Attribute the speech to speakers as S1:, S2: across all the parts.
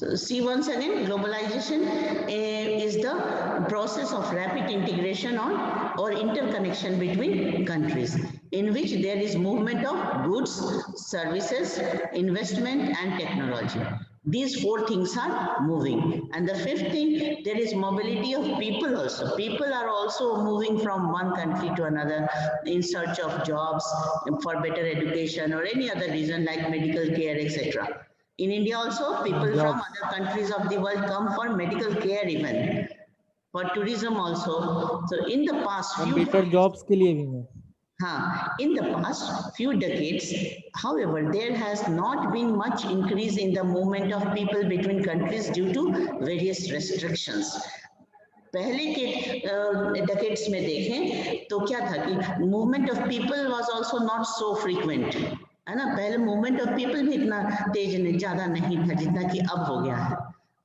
S1: So see once again, globalization is the process of rapid integration or interconnection between countries, in which there is movement of goods, services, investment and technology. These four things are moving. And the fifth thing, there is mobility of people also. People are also moving from one country to another in search of jobs, for better education or any other reason like medical care, etc. In India also, people from other countries of the world come for medical care even, for tourism also. So in the past few
S2: jobs के लिए भी है.
S1: In the past few decades, however, there has not been much increase in the movement of people between countries due to various restrictions. पहले के decades में देखें तो क्या था कि movement of people was also not so frequent, है ना. पहले मूवमेंट ऑफ पीपल भी इतना तेज नहीं, ज्यादा नहीं था जितना कि अब हो गया है.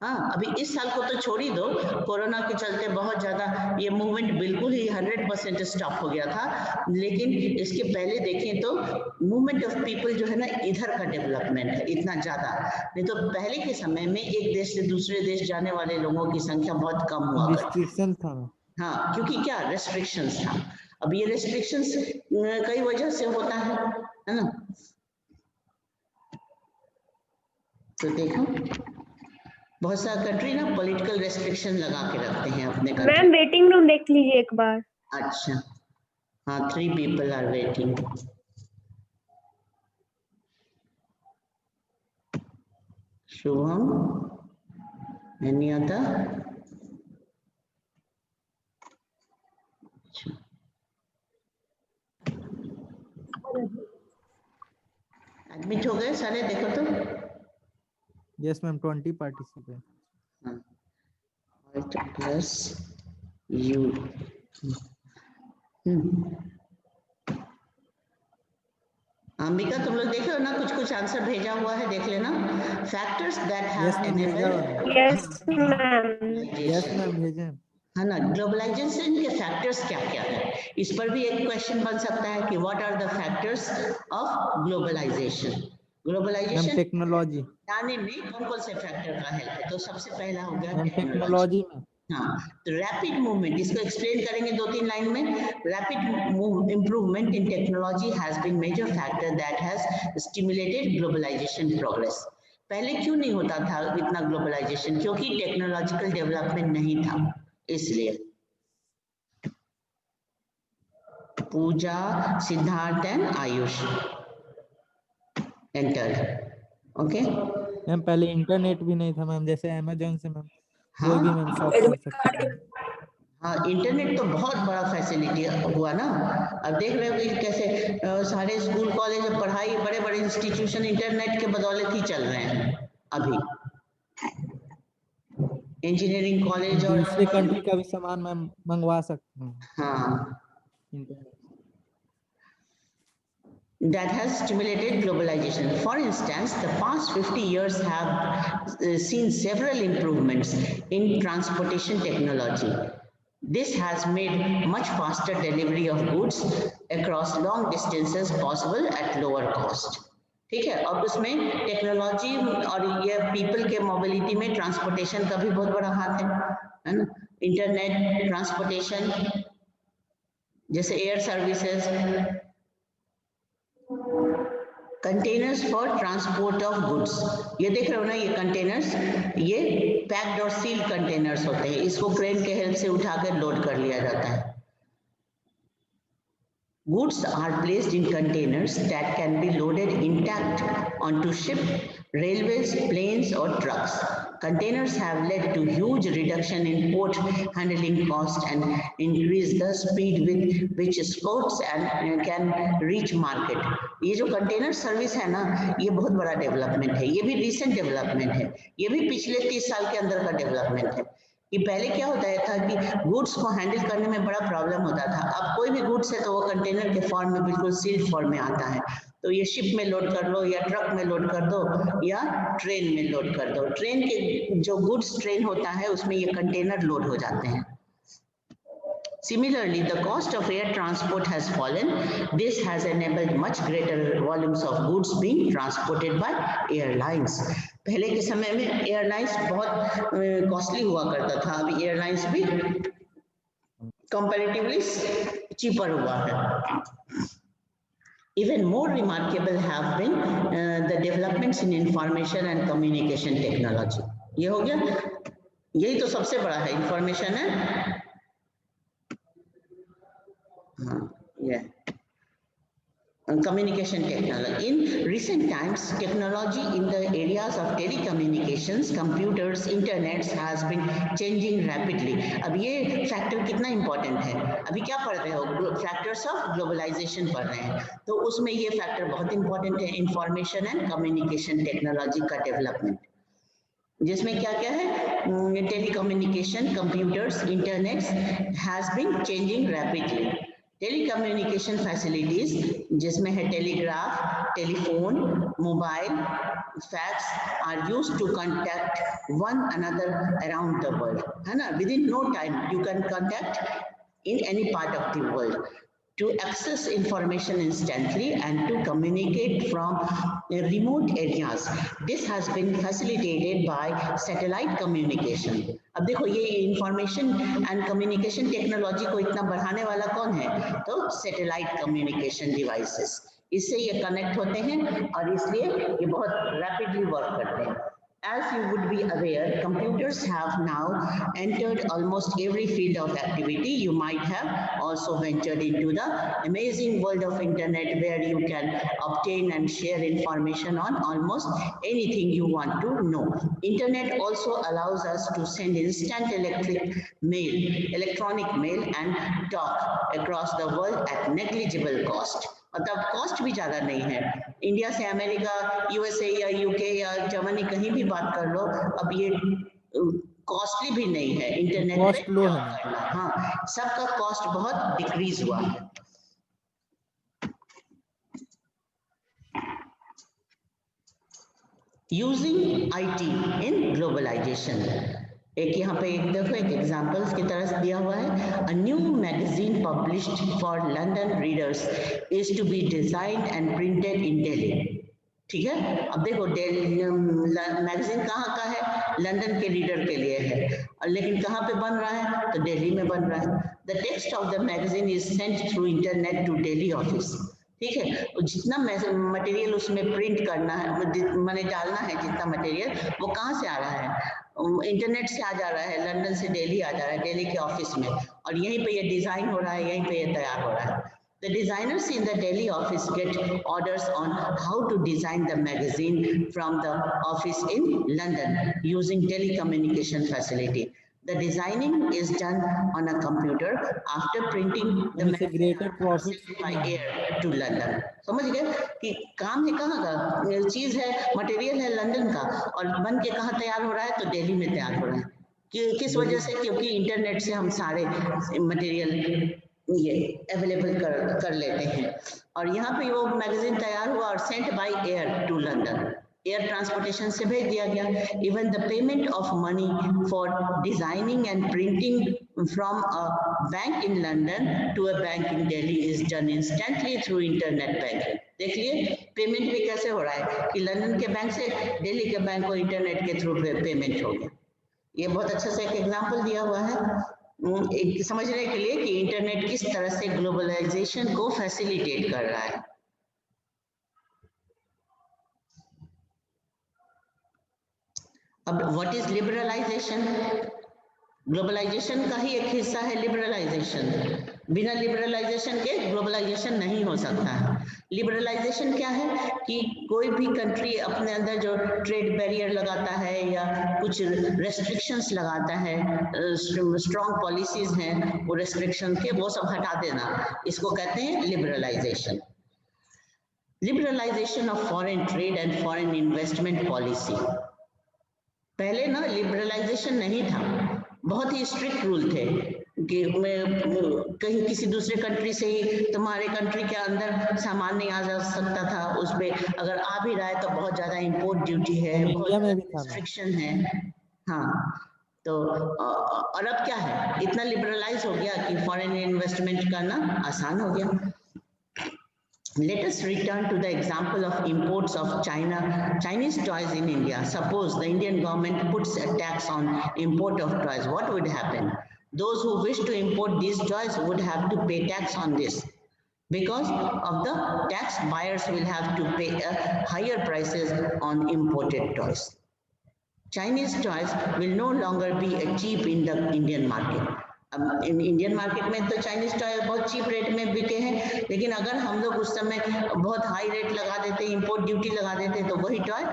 S1: हाँ, अभी इस साल को तो छोड़ ही दो, कोरोना के चलते बहुत ज्यादा ये मूवमेंट बिल्कुल ही 100% स्टॉप हो गया था. लेकिन इसके पहले देखें तो मूवमेंट ऑफ पीपल जो है ना, इधर का डेवलपमेंट है इतना ज्यादा. नहीं तो पहले के समय में एक देश से दूसरे देश जाने वाले लोगों की संख्या बहुत कम हुआ
S2: रिस्ट्रिक्शन था.
S1: हाँ, क्योंकि क्या रेस्ट्रिक्शंस था. अब ये रेस्ट्रिक्शंस कई वजह से होता है ना. तो देखो बहुत सारा कंट्री ना पॉलिटिकल रेस्ट्रिक्शन लगा के रखते हैं अपने कंट्री.
S3: मैम वेटिंग रूम देख लीजिए एक बार.
S1: अच्छा, हाँ, 3 people are waiting. Shubham, any other? Admit हो गए सारे, देखो तो.
S2: Yes ma'am, 20 participants.
S1: Alt plus U. Ambika, तुम लोग देख लो ना, कुछ कुछ आंसर भेजा हुआ है, देख लेना. Factors that have enabled.
S2: Yes ma'am भेजे
S1: है ना. ग्लोबलाइजेशन के फैक्टर्स क्या क्या है, इस पर भी एक क्वेश्चन बन सकता है कि what are the factors of globalisation. Globalisation
S2: technology
S1: जाने में कौन कौन से फैक्टर का हेल्प है. तो सबसे पहला हो गया
S2: टेक्नोलॉजी में.
S1: हाँ, तो रैपिड मूवमेंट, इसको एक्सप्लेन करेंगे 2-3 लाइन में. Rapid improvement in technology has been major factor that has stimulated globalisation progress. पहले क्यों नहीं होता था इतना ग्लोबलाइजेशन, क्योंकि टेक्नोलॉजिकल डेवलपमेंट नहीं था, इसलिए. Pooja, Siddharth and Ayush enter. Okay
S2: ma'am, पहले इंटरनेट भी नहीं था मैम, जैसे अमेज़न से मैम कोई भी मैम शॉप कर सकते हैं.
S1: हाँ, इंटरनेट तो बहुत बड़ा फैसिलिटी हुआ ना. अब देख रहे हो कि कैसे सारे स्कूल कॉलेज पढ़ाई, बड़े बड़े इंस्टीट्यूशन इंटरनेट के बदौलत ही चल रहे हैं अभी. इंजीनियरिंग कॉलेज और
S2: दूसरे कंट्री का भी सामान मैम मंगवा सकते हैं.
S1: हाँ, that has stimulated globalization. For instance, the past 50 years have seen several improvements in transportation technology. This has made much faster delivery of goods across long distances possible at lower cost. ठीक है. अब उसमें technology और ये people के mobility में transportation का भी बहुत बड़ा हाथ है ना. इंटरनेट, ट्रांसपोर्टेशन, जैसे air services, containers for transport of goods. ये देख रहे हो ना, ये कंटेनर्स, ये पैक्ड और सील्ड कंटेनर्स होते हैं. इसको क्रेन के हेल्प से उठाकर लोड कर लिया जाता है. Goods are placed in containers that can be loaded intact onto ship, railways, planes or trucks. Containers have led to huge reduction in port handling cost and increase the speed with which exports and can reach market. ये जो container service है ना, ये बहुत बड़ा development है. ये भी रिसेंट डेवलपमेंट है. ये भी पिछले 30 साल के अंदर का डेवलपमेंट है. कि पहले क्या होता था कि गुड्स को हैंडल करने में बड़ा प्रॉब्लम होता था. अब कोई भी गुड्स है तो वो कंटेनर के फॉर्म में, बिल्कुल सील्ड फॉर्म में आता है. तो ये शिप में लोड कर लो या ट्रक में लोड कर दो या ट्रेन में लोड कर दो. ट्रेन के जो गुड्स ट्रेन होता है उसमें ये कंटेनर लोड हो जाते हैं. Similarly, the cost of air transport has fallen. This has enabled much greater volumes of goods being transported by airlines. पहले के समय में एयरलाइंस बहुत कॉस्टली हुआ करता था, अभी एयरलाइंस भी comparatively cheaper हुआ है. Even more remarkable have been the developments in information and communication technology. ये हो गया, यही तो सबसे बड़ा है, इंफॉर्मेशन है. Yeah. And communication technology. In recent times, technology in the areas of telecommunications, computers, internets has been changing rapidly. अब ये फैक्टर कितना इम्पोर्टेंट है, अभी क्या पढ़ रहे हो, फैक्टर्स ऑफ ग्लोबलाइजेशन पढ़ रहे हैं, तो उसमें ये फैक्टर बहुत इम्पोर्टेंट है, इंफॉर्मेशन एंड कम्युनिकेशन टेक्नोलॉजी का डेवलपमेंट, जिसमें क्या क्या है, telecommunication, computers, internets has been changing rapidly. Telecommunication facilities जिसमें है telegraph, telephone, mobile, fax are used to contact one another around the world, है ना. Within no time you can contact in any part of the world, to access information instantly and to communicate from remote areas. This has been facilitated by satellite communication. अब देखो ये information and communication technology को इतना बढ़ाने वाला कौन है, तो सैटेलाइट कम्युनिकेशन डिवाइसेस, इससे ये कनेक्ट होते हैं और इसलिए ये बहुत रैपिडली वर्क करते हैं. As you would be aware, computers have now entered almost every field of activity. You might have also ventured into the amazing world of internet where you can obtain and share information on almost anything you want to know. Internet also allows us to send instant electronic mail and talk across the world at negligible cost. मतलब cost भी ज़्यादा नहीं है. India से America, USA या UK या Germany कहीं भी बात कर लो, अब ये कॉस्टली भी नहीं है. इंटरनेट
S2: कॉस्ट लो है,
S1: हाँ, सबका कॉस्ट बहुत डिक्रीज हुआ है. Using IT in globalisation. एक यहाँ पे एक देखो, एक एग्जाम्पल्स की तरह दिया हुआ है. A new magazine published for London readers is to be designed and printed in Delhi. ठीक है, अब देखो मैगजीन कहाँ का है, लंदन के रीडर के लिए है, और लेकिन कहाँ पे बन रहा है, तो दिल्ली में बन रहा है. The text of the magazine is sent through internet to Delhi office. ठीक है, और जितना मटेरियल उसमें प्रिंट करना है, मैंने डालना है, जितना मटेरियल वो कहाँ से आ रहा है, इंटरनेट से आ जा रहा है, लंदन से दिल्ली आ जा रहा है, दिल्ली के ऑफिस में, और यहीं पे ये डिजाइन हो रहा है, यहीं पे ये तैयार हो रहा है. The designers in the Delhi office get orders on how to design the magazine from the office in London using telecommunication facility. The designing is done on a computer after printing the magazine by air to London. समझ गए कि काम है कहाँ का, चीज है, material है लंदन का, और बन के कहाँ तैयार हो रहा है, तो दिल्ली में तैयार हो रहा है. किस वजह से, क्योंकि इंटरनेट से हम सारे मटेरियल ये अवेलेबल कर लेते हैं. और यहाँ पे वो मैगजीन तैयार हुआ और sent by air to London, air transportation से भेज दिया गया. Even the payment of money for designing and printing from a bank in London to a bank in Delhi is done instantly through internet banking. देखिए payment भी कैसे हो रहा है कि लंदन के बैंक से दिल्ली के बैंक को इंटरनेट के थ्रू पेमेंट हो गया. ये बहुत अच्छे से एक एग्जाम्पल दिया हुआ है एक समझने के लिए कि इंटरनेट किस तरह से ग्लोबलाइजेशन को फैसिलिटेट कर रहा है. अब व्हाट इज लिबरलाइजेशन? ग्लोबलाइजेशन का ही एक हिस्सा है लिबरलाइजेशन. बिना लिबरलाइजेशन के ग्लोबलाइजेशन नहीं हो सकता है. लिबरलाइजेशन क्या है कि कोई भी कंट्री अपने अंदर जो ट्रेड बैरियर लगाता है या कुछ रेस्ट्रिक्शंस लगाता है, स्ट्रॉन्ग पॉलिसीज हैं वो रेस्ट्रिक्शन के, वो सब हटा देना, इसको कहते हैं liberalisation. Liberalisation of foreign trade and foreign investment policy. पहले ना लिबरलाइजेशन नहीं था, बहुत ही स्ट्रिक्ट रूल थे कि कहीं किसी दूसरे कंट्री से ही तुम्हारे कंट्री के अंदर सामान नहीं आ जा सकता था. उस पर अगर आ भी रहा है तो बहुत ज़्यादा इम्पोर्ट ड्यूटी है, बहुत ज़्यादा रिस्ट्रिक्शन है. हाँ, तो और अब क्या है, इतना लिबरलाइज हो गया कि फॉरेन इन्वेस्टमेंट करना आसान हो गया। Let us return to the example of imports of Chinese toys in India. Suppose the Indian government puts a tax on import of toys. What would happen? Those who wish to import these toys would have to pay tax on this. Because of the tax, buyers will have to pay higher prices on imported toys. Chinese toys will no longer be cheap in the Indian market. अब Indian market में तो Chinese toy बहुत cheap rate में बिके हैं, लेकिन अगर हम लोग उस समय बहुत हाई रेट लगा देते, इंपोर्ट ड्यूटी लगा देते, तो वही टॉय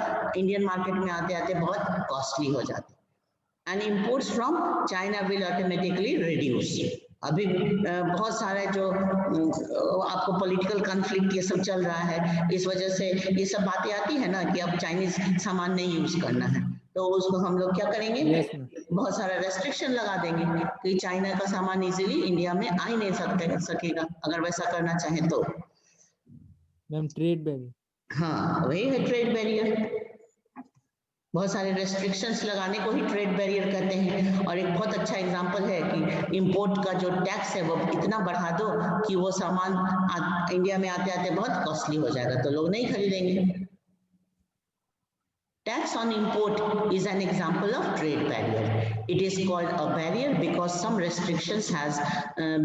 S1: इंडियन मार्केट में आते आते बहुत कॉस्टली हो जाते and imports from China will automatically reduce. अभी बहुत सारे जो आपको पॉलिटिकल कॉन्फ्लिक्ट ये सब चल रहा है, इस वजह से ये सब बातें आती है ना कि अब चाइनीज सामान नहीं यूज करना है, तो उसको हम लोग क्या करेंगे, बहुत सारा रेस्ट्रिक्शन लगा देंगे कि चाइना का सामान इजीली इंडिया में आ ही नहीं सकेगा अगर वैसा करना चाहे तो।
S2: मैम ट्रेड बैरियर,
S1: हाँ वही है ट्रेड बैरियर, बहुत सारे रेस्ट्रिक्शंस लगाने को ही ट्रेड बैरियर कहते हैं। और एक बहुत अच्छा एग्जांपल है कि इंपोर्ट का जो टैक्स है वो इतना बढ़ा दो कि वो सामान इंडिया में आते आते बहुत कॉस्टली हो जाएगा, तो लोग नहीं खरीदेंगे। Tax on import is an example of trade barrier. It is called a barrier because some restrictions has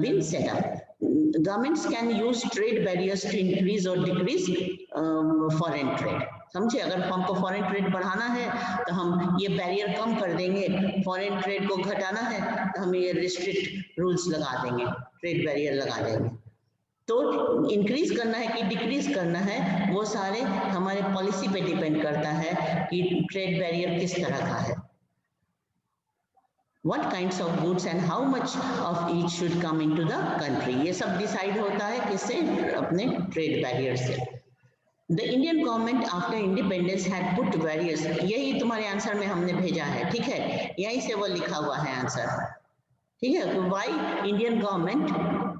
S1: been set up. Governments can use trade barriers to increase or decrease foreign trade. समझे, अगर हमको foreign trade बढ़ाना है तो हम ये barrier कम कर देंगे, फॉरेन ट्रेड को घटाना है तो हम ये रिस्ट्रिक्ट रूल्स लगा देंगे, ट्रेड बैरियर लगा देंगे। तो इंक्रीज करना है कि डिक्रीज करना है, वो सारे हमारे पॉलिसी पे डिपेंड करता है कि ट्रेड बैरियर किस तरह का है, what kinds of goods and how much of each should come into the country, ये सब डिसाइड होता है किससे, अपने ट्रेड बैरियर से। The Indian government after independence had put barriers, यही तुम्हारे आंसर में हमने भेजा है, ठीक है, यहीं से वो लिखा हुआ है आंसर, ठीक है। Why Indian government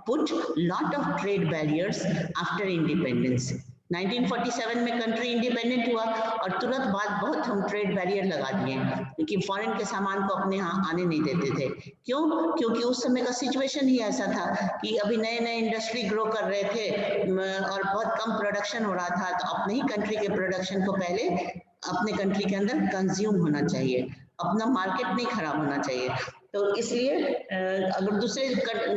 S1: put lot of trade barriers after independence? 1947 में कंट्री इंडिपेंडेंट हुआ और तुरंत बाद बहुत हम ट्रेड बैरियर लगा दिए, क्योंकि फॉरेन के सामान को अपने यहाँ आने नहीं देते थे। क्यों? क्योंकि उस समय का सिचुएशन ही ऐसा था कि अभी नए नए इंडस्ट्री ग्रो कर रहे थे और बहुत कम प्रोडक्शन हो रहा था, तो अपने ही कंट्री के प्रोडक्शन को पहले अपने कंट्री के अंदर कंज्यूम होना चाहिए, अपना मार्केट नहीं खराब होना चाहिए। तो इसलिए अगर दूसरे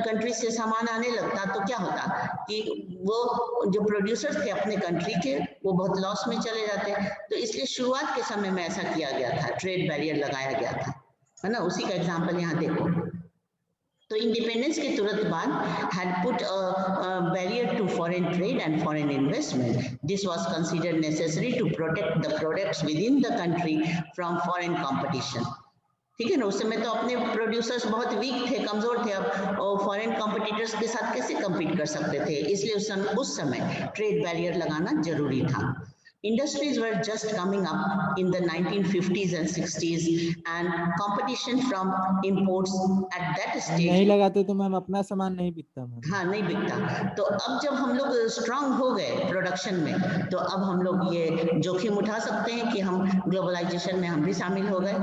S1: कंट्री से सामान आने लगता तो क्या होता कि वो जो प्रोड्यूसर्स थे अपने कंट्री के, वो बहुत लॉस में चले जाते। तो इसलिए शुरुआत के समय में ऐसा किया गया था, ट्रेड बैरियर लगाया गया था, है ना। उसी का एग्जांपल यहाँ देखो। तो इंडिपेंडेंस के तुरंत बाद had put a barrier to foreign trade and foreign investment. This was considered necessary to protect the products within the country from foreign competition. ठीक है ना, उस समय तो अपने प्रोड्यूसर्स बहुत वीक थे, कमजोर थे, अब फॉरेन कॉम्पिटिटर्स के साथ कैसे कम्पीट कर सकते थे, इसलिए उस समय ट्रेड बैरियर लगाना जरूरी था। Industries were just coming up in the 1950s and 60s and competition from imports at that stage
S2: नहीं लगाते तो मैम अपना सामान नहीं बिकता मैम।
S1: हाँ नहीं बिकता। तो अब जब हम लोग स्ट्रांग हो गए प्रोडक्शन में, तो अब हम लोग ये जोखिम उठा सकते हैं कि हम ग्लोबलाइजेशन में हम भी शामिल हो गए,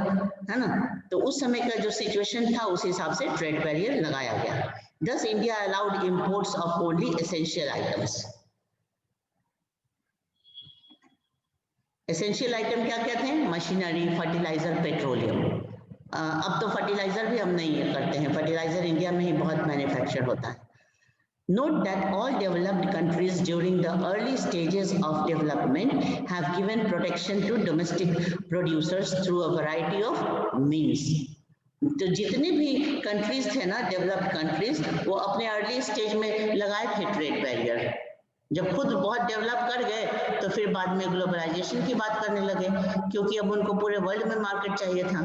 S1: है ना। तो उस समय का जो सिचुएशन था उस हिसाब से ट्रेड बैरियर लगाया गया। Thus India allowed imports of only essential items. Essential item क्या कहते हैं? Machinery, fertiliser, petroleum. अब तो फर्टिलाइजर भी हम नहीं करते हैं, फर्टिलाइजर इंडिया में ही बहुत मैन्युफैक्चर होता है। Note that all developed countries during the early stages of development have given protection to domestic producers through a variety of means. तो जितने भी कंट्रीज थे ना, डेवलप्ड कंट्रीज, वो अपने अर्ली स्टेज में लगाए थे ट्रेड बैरियर। जब खुद बहुत डेवलप कर गए तो फिर बाद में ग्लोबलाइजेशन की बात करने लगे, क्योंकि अब उनको पूरे वर्ल्ड में मार्केट चाहिए था।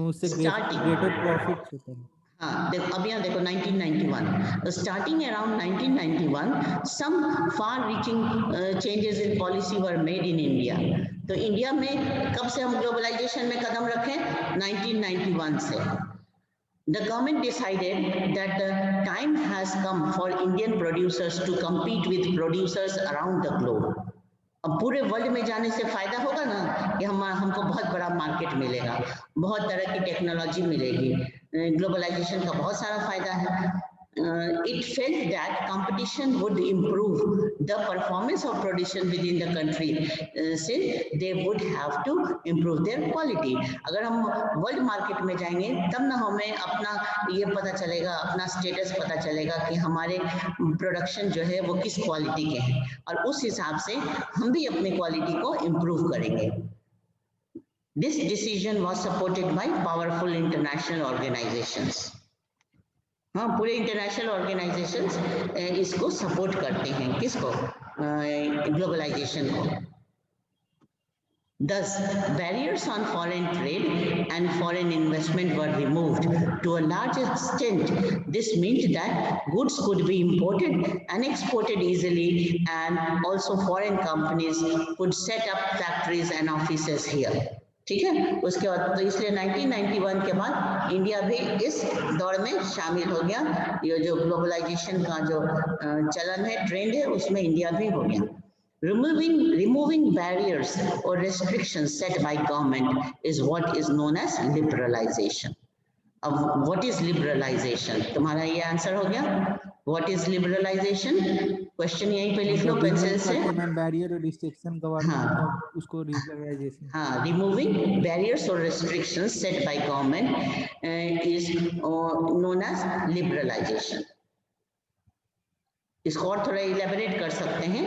S2: उससे ग्रेटर प्रॉफिट होता है।
S1: हाँ देखो, अब यहाँ देखो 1991, starting around 1991 some far reaching changes in policy were made in India. तो इंडिया में कब से हम ग्लोबलाइजेशन में कदम रखें? 1991 से। The government decided that the time has come for Indian producers to compete with producers around the globe. अब पूरे वर्ल्ड में जाने से फायदा होगा ना कि हमको बहुत बड़ा मार्केट मिलेगा, बहुत तरह की टेक्नोलॉजी मिलेगी, ग्लोबलाइजेशन का बहुत सारा फायदा है। It felt that competition would improve the performance of production within the country since they would have to improve their quality. अगर हम वर्ल्ड मार्केट में जाएंगे तब ना हमें अपना ये पता चलेगा, अपना स्टेटस पता चलेगा कि हमारे प्रोडक्शन जो है वो किस क्वालिटी के हैं और उस हिसाब से हम भी अपनी क्वालिटी को इम्प्रूव करेंगे। This decision was supported by powerful international organizations. हाँ, पूरे इंटरनेशनल ऑर्गेनाइजेशंस इसको सपोर्ट करते हैं, किसको? ग्लोबलाइजेशन को। Thus, barriers on foreign trade and foreign investment were removed to a large extent. This meant that goods could be imported and exported easily, and also foreign companies could set up factories and offices here. ठीक है, उसके बाद तो इसलिए 1991 के बाद India भी इस दौड़ में शामिल हो गया। ये जो ग्लोबलाइजेशन का जो चलन है, ट्रेंड है, उसमें इंडिया भी हो गया। Removing barriers or restrictions set by government is what is known as liberalization. अब what is liberalization? तुम्हारा ये आंसर हो गया? What is liberalization? क्वेश्चन यहीं पे लिख लो पेंसिल से।
S2: बैरियर और रिस्ट्रिक्शन गवर्नमेंट उसको लिबरलाइजेशन।
S1: हाँ, removing barriers or restrictions set by government is known as liberalization. इसको और थोड़ा इलेबोरेट कर सकते हैं,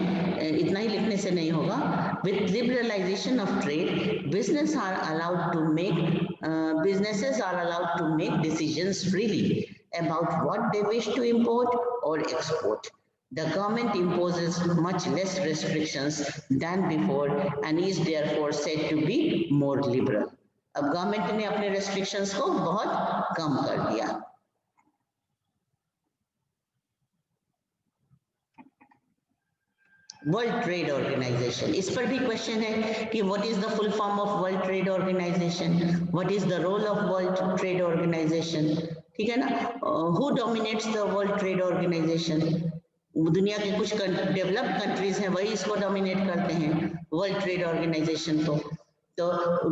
S1: इतना ही लिखने से नहीं होगा। With liberalization of trade, businesses are allowed to make decisions freely about what they wish to import or export. The government imposes much less restrictions than before and is therefore said to be more liberal. अब government ने अपने restrictions को बहुत कम कर दिया। World trade organisation, इस पर भी क्वेश्चन है कि what is the full form of world trade organisation, what is the role of world trade organisation, ठीक है ना। Who dominates the world trade organisation? दुनिया के कुछ डेवलप्ड कंट्रीज हैं, वही इसको डोमिनेट करते हैं वर्ल्ड ट्रेड ऑर्गेनाइजेशन को। तो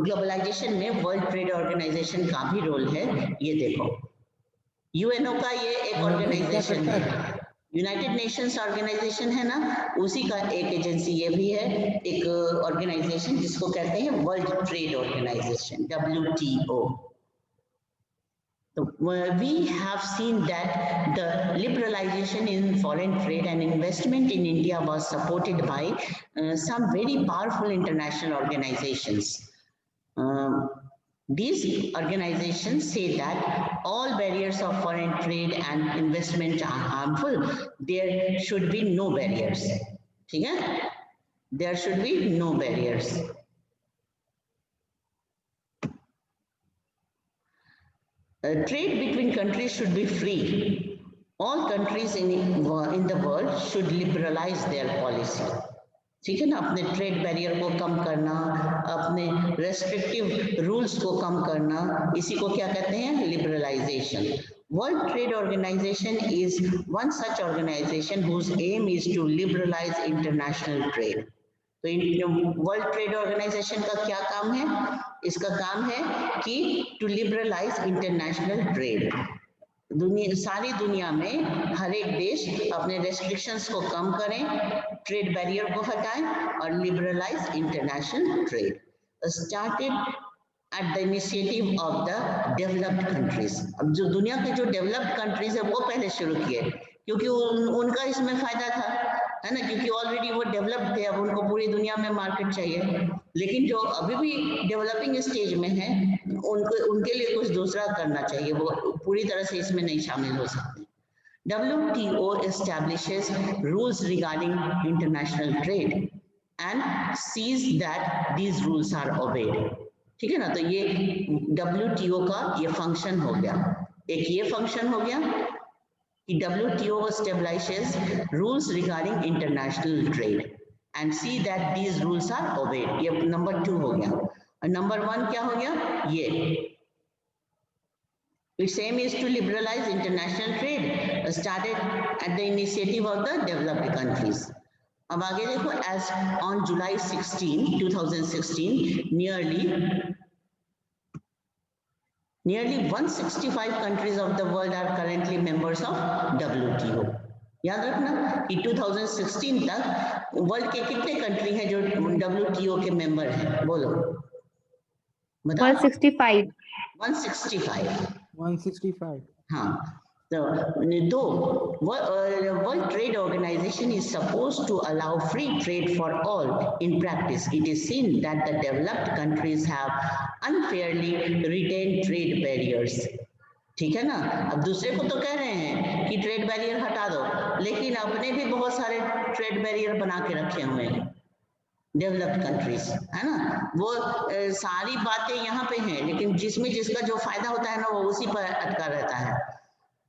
S1: ग्लोबलाइजेशन में वर्ल्ड ट्रेड ऑर्गेनाइजेशन का भी रोल है, ये देखो। यूएनओ का ये एक ऑर्गेनाइजेशन है, यूनाइटेड नेशंस ऑर्गेनाइजेशन है ना, उसी का एक एजेंसी ये भी है, एक ऑर्गेनाइजेशन जिसको कहते हैं world trade organisation, WTO। We have seen that the liberalization in foreign trade and investment in India was supported by some very powerful international organizations. These organizations say that all barriers of foreign trade and investment are harmful. There should be no barriers. ठीक है? There should be no barriers. Trade between countries should be free. All countries in the world should liberalize their policy. ठीक है ना, अपने trade barrier को कम करना, अपने restrictive rules को कम करना, इसी को क्या कहते हैं? Liberalisation. World trade organisation is one such organisation whose aim is to liberalise international trade. तो वर्ल्ड ट्रेड ऑर्गेनाइजेशन का क्या काम है? इसका काम है कि टू लिबरलाइज इंटरनेशनल ट्रेड। सारी दुनिया में हर एक देश अपने रेस्ट्रिक्शंस को कम करें, ट्रेड बैरियर को हटाएं और liberalise international trade. Started at the initiative of the developed countries. अब जो दुनिया के जो डेवलप्ड कंट्रीज है वो पहले शुरू किए, क्योंकि उनका इसमें फायदा था, है ना, क्योंकि ऑलरेडी वो डेवलप्ड थे, अब उनको पूरी दुनिया में मार्केट चाहिए। लेकिन जो अभी भी डेवलपिंग स्टेज में है, उनके लिए कुछ दूसरा करना चाहिए, वो पूरी तरह से इसमें नहीं शामिल हो सकते। WTO establishes rules regarding international trade and sees that these rules are obeyed। ठीक है ना, तो ये WTO का ये फंक्शन हो गया। एक ये फंक्शन हो गया कि WTO establishes rules regarding international trade and see that these rules are obeyed। ये नंबर 2 हो गया। और नंबर 1 क्या हो गया? ये its aim is to liberalize international trade, started at the initiative of the developed countries। अब आगे देखो, as on July 16, 2016, nearly 165 countries of the world are currently members of WTO. याद रखना कि 2016 तक वर्ल्ड के कितने कंट्री हैं जो WTO के मेंबर हैं, बोलो बताओ।
S3: 165.
S1: 165। हाँ, though World Trade Organization is supposed to allow free trade for all, in practice it is seen that the developed countries have unfairly retained trade barriers. ठीक है ना, अब दूसरे को तो कह रहे हैं कि ट्रेड बैरियर हटा दो, लेकिन अपने भी बहुत सारे ट्रेड बैरियर बना के रखे हुए हैं डेवलप्ड कंट्रीज, है ना। वो सारी बातें यहाँ पे हैं, लेकिन जिसमें जिसका जो फायदा होता है ना, वो उसी पर अटका रहता है।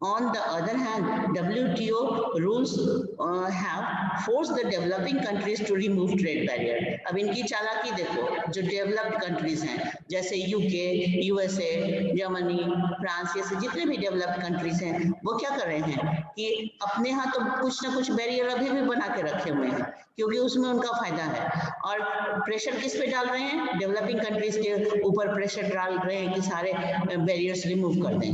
S1: On the other hand, WTO rules have forced the developing countries to remove trade barrier. अब इनकी चालाकी देखो, जो डेवलप्ड कंट्रीज हैं जैसे यूके, यूएसए, जर्मनी, फ्रांस, ये जितने भी डेवलप्ड कंट्रीज हैं, वो क्या कर रहे हैं कि अपने यहाँ तो कुछ ना कुछ बैरियर अभी भी बना के रखे हुए हैं, क्योंकि उसमें उनका फायदा है। और प्रेशर किस पे डाल रहे हैं? डेवलपिंग कंट्रीज के ऊपर प्रेशर डाल रहे हैं कि सारे बैरियर्स रिमूव कर दें,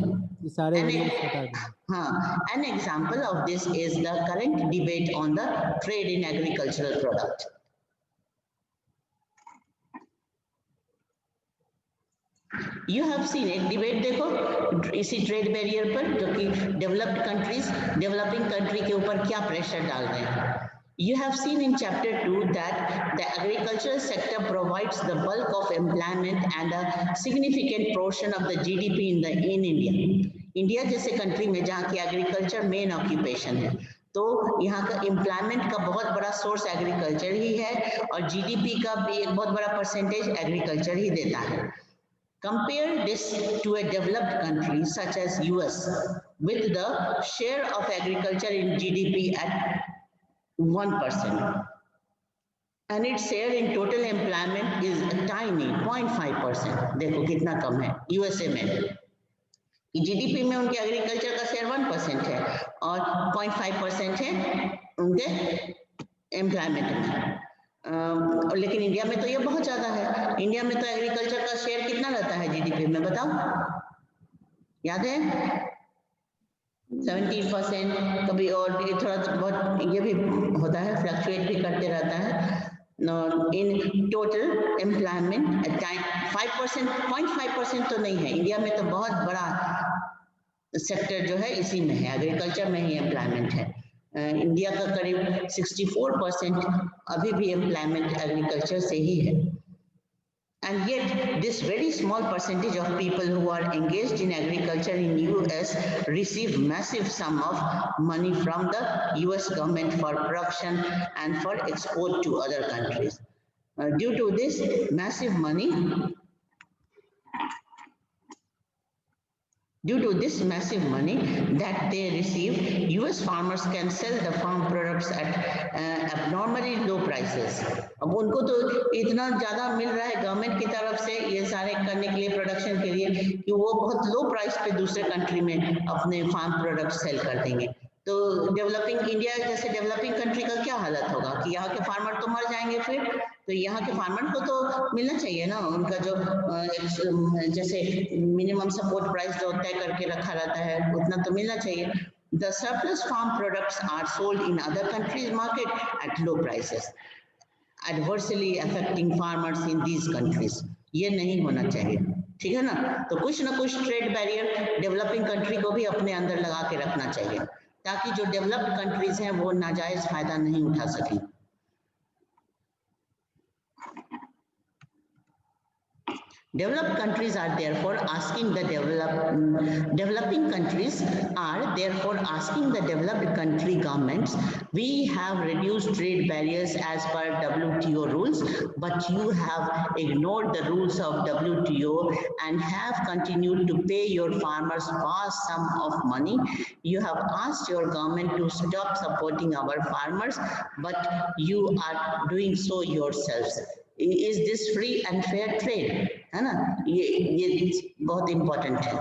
S2: सारे बैरियर्स हटा दें।
S1: हाँ, an example of this is the current debate on the trade in agricultural product. You have seen एक डिबेट देखो इसी ट्रेड बैरियर पर, जो कि डेवलप्ड कंट्रीज डेवलपिंग कंट्री के ऊपर क्या प्रेशर डाल रहे हैं। You have seen in chapter 2 that the agricultural sector provides the bulk of employment and a significant portion of the GDP in India. India जैसे कंट्री में जहाँ की एग्रीकल्चर मेन ऑक्यूपेशन है, तो यहाँ का एम्प्लॉयमेंट का बहुत बड़ा सोर्स एग्रीकल्चर ही है, और जीडीपी का भी एक बहुत बड़ा परसेंटेज एग्रीकल्चर ही देता है। Compare this to a developed country such as US with the share of agriculture in GDP at 1%, and its share in total employment is a tiny 0.5%. देखो कितना कम है यूएसए में। जीडीपी में उनके एग्रीकल्चर का share 1% है और 0.5% है उनके एम्प्लॉयमेंट में। लेकिन इंडिया में तो ये बहुत ज्यादा है। इंडिया में तो एग्रीकल्चर का शेयर कितना रहता है जीडीपी में, बताओ, याद है? 17%, कभी और थोड़ा बहुत ये भी होता है, फ्लक्चुएट भी करते रहता है। इन टोटल एम्प्लॉयमेंट 5%, 0.5% तो नहीं है। इंडिया में तो बहुत बड़ा सेक्टर जो है इसी में है, एग्रीकल्चर में ही एम्प्लॉयमेंट है। इंडिया का करीब 64% अभी भी एम्प्लॉयमेंट एग्रीकल्चर से ही है। And yet, this very small percentage of people who are engaged in agriculture in US receive massive sum of money from the US government for production and for export to other countries. Due to this massive money, that they receive, US farmers can sell the farm products at abnormally low prices. अब उनको तो इतना ज़्यादा मिल रहा है government की तरफ से ये सारे करने के लिए, प्रोडक्शन के लिए, कि वो बहुत लो प्राइस पे दूसरे कंट्री में अपने फार्म प्रोडक्ट सेल कर देंगे। तो डेवलपिंग इंडिया जैसे डेवलपिंग कंट्री का क्या हालत होगा कि यहाँ के फार्मर तो मर जाएंगे फिर। तो यहाँ के फार्मर को तो मिलना चाहिए ना, उनका जो जैसे मिनिमम सपोर्ट प्राइस जो तय करके रखा रहता है उतना तो मिलना चाहिए। The surplus farm products are sold in other countries' market at low prices, adversely affecting farmers in these countries. ये नहीं होना चाहिए, ठीक है ना। तो कुछ ना कुछ ट्रेड बैरियर डेवलपिंग कंट्री को भी अपने अंदर लगा के रखना चाहिए, ताकि जो डेवलप्ड कंट्रीज हैं वो नाजायज फायदा नहीं उठा सकें। Developed countries are therefore asking the developing countries are therefore asking the developed country governments, we have reduced trade barriers as per WTO rules, but you have ignored the rules of WTO and have continued to pay your farmers vast sum of money. You have asked your government to stop supporting our farmers, but you are doing so yourselves. Is this free and fair trade? है ना, ये बहुत important है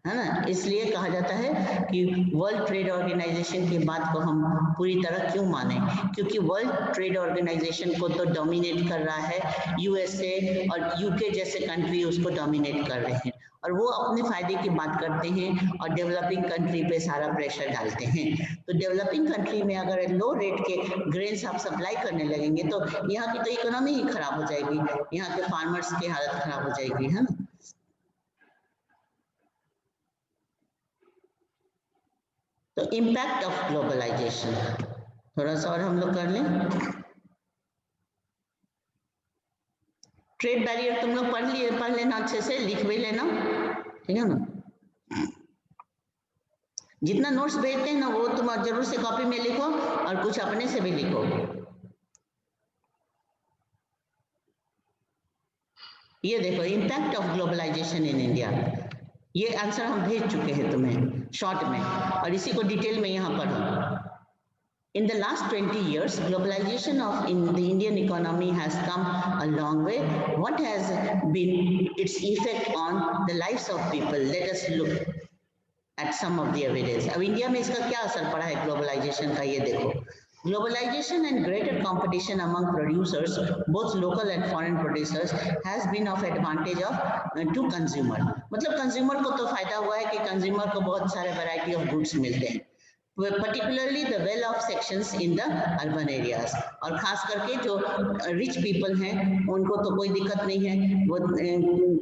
S1: है ना। इसलिए कहा जाता है कि वर्ल्ड ट्रेड ऑर्गेनाइजेशन की बात को हम पूरी तरह क्यों माने, क्योंकि वर्ल्ड ट्रेड ऑर्गेनाइजेशन को तो डोमिनेट कर रहा है यूएसए और यूके जैसे कंट्री उसको डोमिनेट कर रहे हैं, और वो अपने फायदे की बात करते हैं और डेवलपिंग कंट्री पे सारा प्रेशर डालते हैं। तो डेवलपिंग कंट्री में अगर लो रेट के ग्रेन्स आप सप्लाई करने लगेंगे तो यहाँ की तो इकोनॉमी ही खराब हो जाएगी, यहाँ के फार्मर्स की हालत खराब हो जाएगी, है ना। तो इम्पैक्ट ऑफ ग्लोबलाइजेशन थोड़ा सा और हम लोग कर लें। ट्रेड बैरियर तुम लोग पढ़ लेना अच्छे से, लिख भी लेना, ठीक है ना। जितना नोट्स भेजते हैं ना वो तुम जरूर से कॉपी में लिखो और कुछ अपने से भी लिखो। ये देखो impact of globalisation in India, ये आंसर हम भेज चुके हैं तुम्हें शॉर्ट में, और इसी को डिटेल में यहाँ पढ़ो। In the last 20 years, globalization in the Indian economy has come a long way. What has been its effect on the lives of people? Let us look at some of the evidence. अब India में इसका क्या असर पड़ा है globalisation का, ये देखो। Globalization and greater competition among producers, both local and foreign producers, has been of advantage to consumer. मतलब कंज्यूमर को तो फायदा हुआ है कि कंज्यूमर को बहुत सारे वैरायटी ऑफ गुड्स मिलते हैं, particularly the well-off sections in the urban areas, और खास करके जो रिच पीपल हैं उनको तो कोई दिक्कत नहीं है, वो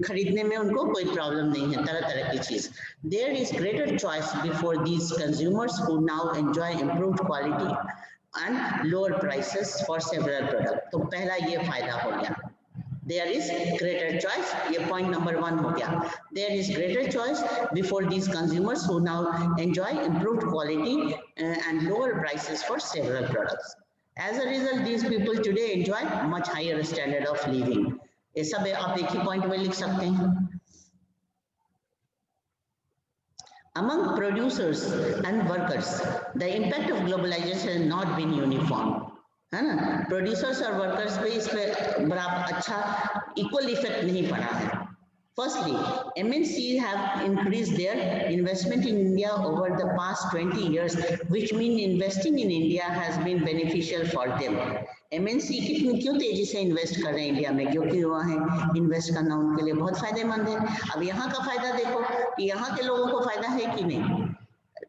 S1: खरीदने में उनको कोई प्रॉब्लम नहीं है तरह तरह की चीज। There is greater choice before these consumers who now enjoy improved quality and lower prices for several products. तो पहला ये फायदा हो गया, there is greater choice, ये point number 1 हो गया। There is greater choice before these consumers who now enjoy improved quality and lower prices for several products. As a result, these people today enjoy much higher standard of living. ये सब आप एक ही point में लिख सकते हैं। Among producers and workers, the impact of globalization has not been uniform. है ना, प्रोड्यूसर्स और वर्कर्स पे इस पे बराबर अच्छा इक्वल इफेक्ट नहीं पड़ा है। Firstly, MNCs have increased their investment in India over the past 20 years, which means investing in India has been beneficial for them. MNC क्यों तेजी से इन्वेस्ट कर रहे हैं इंडिया में, क्योंकि वहाँ है इन्वेस्ट करना उनके लिए बहुत फायदेमंद है। अब यहाँ का फायदा देखो कि यहाँ के लोगों को फायदा है कि नहीं।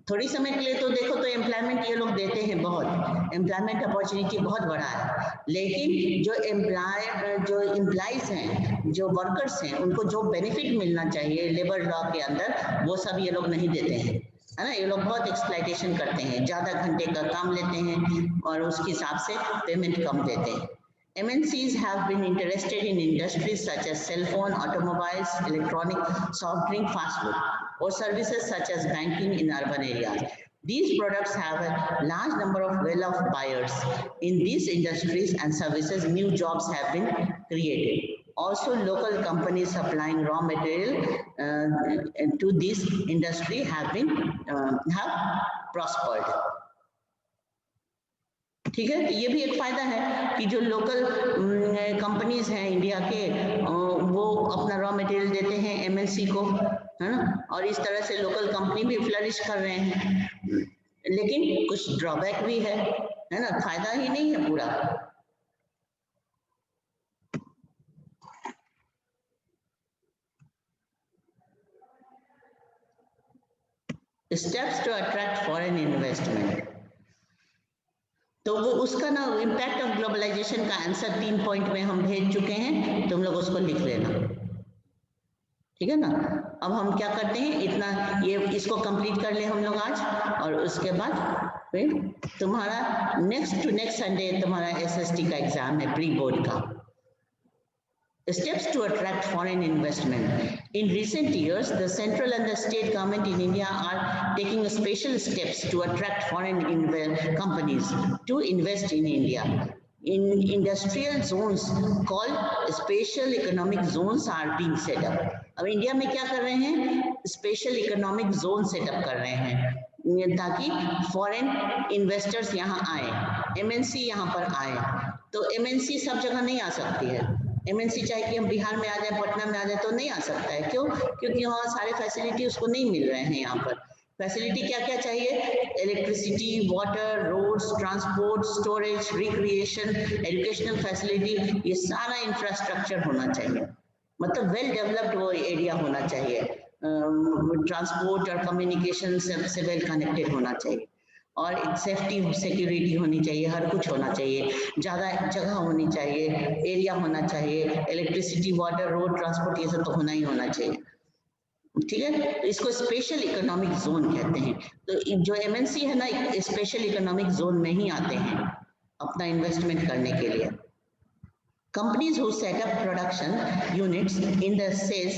S1: थोड़ी समय के लिए तो देखो तो एम्प्लॉयमेंट ये लोग देते हैं, बहुत एम्प्लॉयमेंट अपॉर्चुनिटी बहुत बड़ा है, लेकिन जो एम्प्लॉइज हैं, जो वर्कर्स हैं, उनको जो बेनिफिट मिलना चाहिए लेबर लॉ के अंदर वो सब ये लोग नहीं देते हैं, है ना। ये लोग बहुत एक्सप्लॉइटेशन करते हैं, ज़्यादा घंटे का काम लेते हैं और उसके हिसाब से पेमेंट कम देते हैं। MNCs have been interested in industries such as cell phone, automobiles, electronic, soft drink, fast food, or services such as banking in urban areas. These products have a large number of well-off buyers. In these industries and services, new jobs have been created. Also, local companies supplying raw material to this industry have prospered. ठीक है, ये भी एक फायदा है कि जो local companies हैं इंडिया के वो अपना रॉ मटेरियल देते हैं एमएनसी को, है ना, और इस तरह से लोकल कंपनी भी फ्लरिश कर रहे हैं। लेकिन कुछ ड्रॉबैक भी है ना, फायदा ही नहीं है पूरा। Steps to attract foreign investment, तो वो उसका ना इम्पैक्ट ऑफ ग्लोबलाइजेशन का आंसर 3 पॉइंट में हम भेज चुके हैं, तुम लोग उसको लिख लेना, ठीक है ना। अब हम क्या करते हैं, इतना ये इसको कंप्लीट कर ले हम लोग आज, और उसके बाद फिर तुम्हारा नेक्स्ट संडे तुम्हारा एसएसटी का एग्जाम है, प्री बोर्ड का। Steps to attract foreign investment. In recent years, the central and the state government in India are taking special steps to attract foreign companies to invest in India. In industrial zones called special economic zones are being set up. अब India में क्या कर रहे हैं, special economic zone setup कर रहे हैं ताकि फॉरेन इन्वेस्टर्स यहाँ आए, एमएनसी यहाँ पर आए। तो एमएनसी सब जगह नहीं आ सकती है, MNC चाहे कि हम बिहार में आ जाए, पटना में आ जाए तो नहीं आ सकता है। क्यों? क्योंकि वहाँ सारे फैसिलिटी उसको नहीं मिल रहे हैं। यहाँ पर फैसिलिटी क्या क्या चाहिए? Electricity, water, roads, transport, storage, recreation, educational facility, ये सारा इंफ्रास्ट्रक्चर होना चाहिए। मतलब वेल डेवलप्ड वो एरिया होना चाहिए। ट्रांसपोर्ट और कम्युनिकेशन से वेल कनेक्टेड होना चाहिए, और सेफ्टी सिक्योरिटी होनी चाहिए, हर कुछ होना चाहिए, ज़्यादा जगह होनी चाहिए, एरिया होना चाहिए, इलेक्ट्रिसिटी, वाटर, रोड, ट्रांसपोर्ट, ये सब तो होना ही होना चाहिए। ठीक है, तो इसको स्पेशल इकोनॉमिक जोन कहते हैं। तो जो MNC है ना, स्पेशल इकोनॉमिक जोन में ही आते हैं अपना इन्वेस्टमेंट करने के लिए। Companies who set up production units in the CIS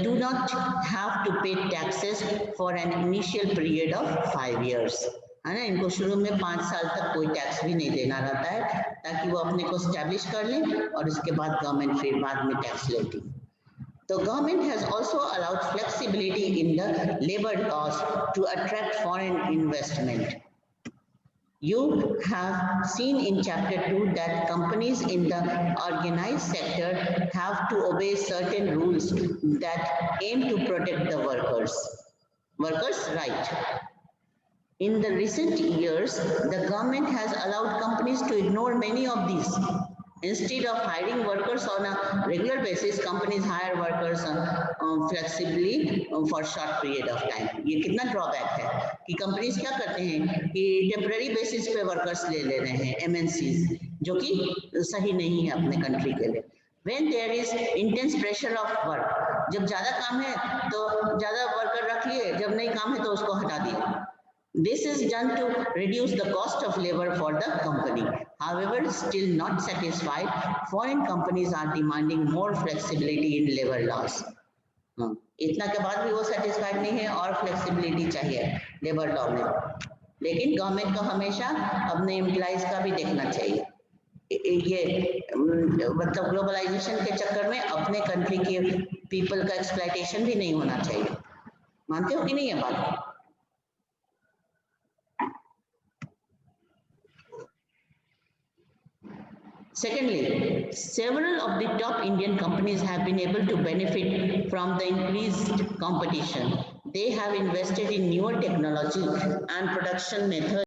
S1: do not have to pay taxes for an initial period of 5 years. है ना, इनको शुरू में 5 साल तक कोई टैक्स भी नहीं देना रहता है, ताकि वो अपने को स्टैब्लिश कर लें, और उसके बाद गवर्नमेंट फिर बाद में टैक्स लेती। The government has also allowed flexibility in the labor laws to attract foreign investment. You have seen in chapter 2 that companies in the organized sector have to obey certain rules that aim to protect the workers' right. In the recent years, the government has allowed companies to ignore many of these. Instead of hiring workers on a regular basis, companies hire workers flexibly for short period of time. ये कितना drawback है कि companies क्या करते हैं कि temporary basis पे workers ले रहे हैं MNCs, जो कि सही नहीं है अपने कंट्री के लिए। When there is intense pressure of work, जब ज़्यादा काम है तो ज़्यादा वर्कर रख लिए, जब नहीं काम है तो उसको हटा दिया। This is done to reduce the cost of labor for the company. However, still not satisfied, foreign companies are demanding more flexibility in labor laws. इतना के बाद भी वो सेटिस्फाइड नहीं है और फ्लेक्सिबिलिटी चाहिए लेबर लॉ में। लेकिन गवर्नमेंट को हमेशा अपने एम्प्लॉइज का भी देखना चाहिए। ये मतलब ग्लोबलाइजेशन के चक्कर में अपने कंट्री के पीपल का एक्सप्लॉयटेशन भी नहीं होना चाहिए। मानते हो कि नहीं है बात? Secondly, several of the top Indian companies have been able to benefit from the increased competition. They have invested in newer technology and production methods